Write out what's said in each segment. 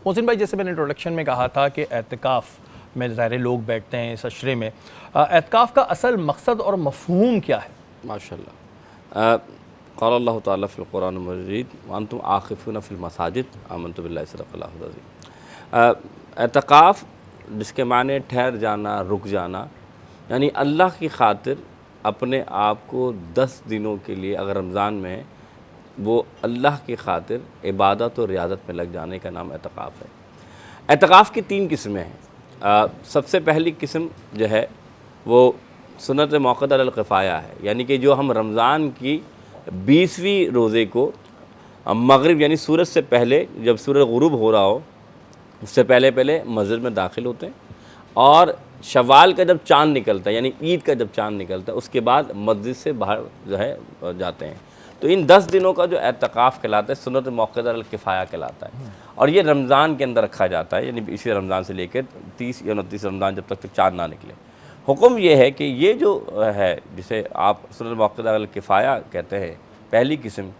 मोहसिन भाई, जैसे मैंने इंट्रोडक्शन में कहा था कि एतिकाफ़ में ज़ाहिर लोग बैठते हैं इस अशरे में, एतिकाफ़ का असल मकसद और मफ़हूम क्या है? माशाअल्लाह। क़ाल अल्लाह ताला फ़िल क़ुरानिल मजीद व अंतुम आकिफ़ून फ़िल मसाजिद आमनतु बिल्लाहि सदक़ल्लाहुल अज़ीम। एतिकाफ़ जिसके माने ठहर जाना, रुक जाना, यानी अल्लाह की खातिर अपने आप को 10 दिनों के लिए, अगर रमज़ान में है, वो अल्लाह की खातिर इबादत और रियाज़त में लग जाने का नाम एतिकाफ़ है। एतिकाफ़ की 3 किस्में हैं। सबसे पहली किस्म जो है वो सुन्नत मौक़ूदा अल किफ़ाया है, यानी कि जो हम रमज़ान की 20वीं रोज़े को मगरिब यानी सूरज से पहले, जब सूरज गुरूब हो रहा हो उससे पहले पहले मस्जिद में दाखिल होते हैं, और शव्वाल का जब चाँद निकलता है यानी ईद का जब चाँद निकलता है उसके बाद मस्जिद से बाहर जो है जाते हैं। तो इन 10 दिनों का जो एतिकाफ़ कहलाता है सुन्नत मौक़ूदा अल किफ़ाया कहलाता है, और ये रमज़ान के अंदर रखा जाता है, यानी इसी रमज़ान से लेकर 30 या 29 रमज़ान जब तक चाँद ना निकले। हुक्म ये है कि ये जो है जिसे आप सुन्नत मौक़ूदा अल किफ़ाया कहते हैं, पहली किस्म,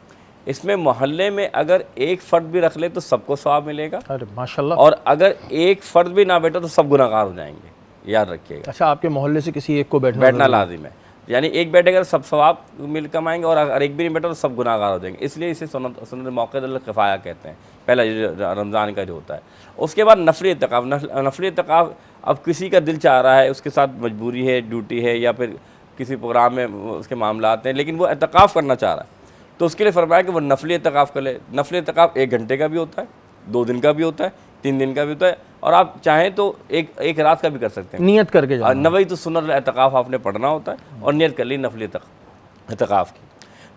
इसमें मोहल्ले में अगर एक फ़र्द भी रख ले तो सबको सवाब मिलेगा। अरे माशाल्लाह। और अगर एक फ़र्द भी ना बैठे तो सब गुनहगार हो जाएंगे, याद रखिएगा। अच्छा, आपके मोहल्ले से किसी एक को बैठना लाजिम है, यानी एक बैठेगा तो सब सवाब मिल कमाएंगे, और अगर एक भी नहीं बैठा तो सब गुनहगार हो जाएंगे। इसलिए इसे सुन्नत मौक़ूदा अल किफ़ाया कहते हैं, पहला रमज़ान का जो होता है। उसके बाद नफली एतिकाफ़। नफली एतिकाफ़, अब किसी का दिल चाह रहा है, उसके साथ मजबूरी है, ड्यूटी है, या फिर किसी प्रोग्राम में उसके मामलात हैं, लेकिन वो एतिकाफ़ करना चाह रहा है, तो उसके लिए फरमाया कि वो नफली एतिकाफ़ कर ले। नफली एतिकाफ़ 1 घंटे का भी होता है, 2 दिन का भी होता है, 3 दिन का भी होता है, और आप चाहें तो एक रात का भी कर सकते हैं। नियत करके जाना। नवई तो सुन्नत एतिकाफ़ आपने पढ़ना होता है, और नियत कर ली नफली एतिकाफ़ की,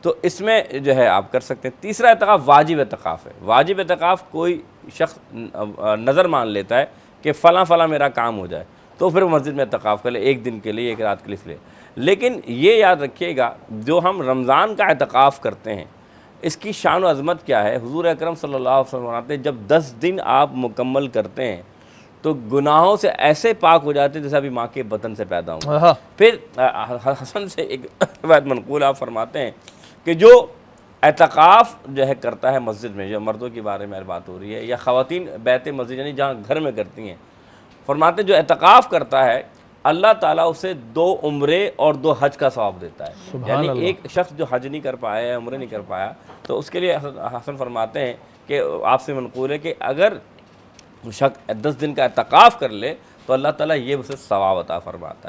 तो इसमें जो है आप कर सकते हैं। तीसरा एतिकाफ़ वाजिब एतिकाफ़ है। वाजिब एतिकाफ़ कोई शख्स नज़र मान लेता है कि फ़लाँ फ़लाँ मेरा काम हो जाए, तो फिर मस्जिद में एतिकाफ़ कर ले, 1 दिन के लिए, 1 रात के लिए इसलिए। लेकिन ये याद रखिएगा, जो हम रमज़ान का एतिकाफ़ करते हैं इसकी शान व अज़मत क्या है। हुज़ूर अकरम सल्लल्लाहु अलैहि वसल्लम फरमाते हैं, जब 10 दिन आप मुकम्मल करते हैं तो गुनाहों से ऐसे पाक हो जाते हैं जैसे अभी माँ के बतन से पैदा हुआ। फिर हसन से एक रिवायत मनक़ूल आप फरमाते हैं कि जो एतिकाफ़ जो है करता है मस्जिद में, जो मर्दों के बारे में बात हो रही है, या ख़वातीन बैत मस्जिद यानी जहाँ घर में करती हैं, फरमाते जो एतिकाफ़ करता है अल्लाह ताला उसे 2 उम्रे और 2 हज का सवाब देता है। यानी एक शख्स जो हज नहीं कर पाया या उम्रे नहीं कर पाया, तो उसके लिए हसन फरमाते हैं कि आपसे मनक़ूल है कि अगर शख्स 10 दिन का एतिकाफ़ कर ले तो अल्लाह ताला ये उसे सवाब अता फरमाता है।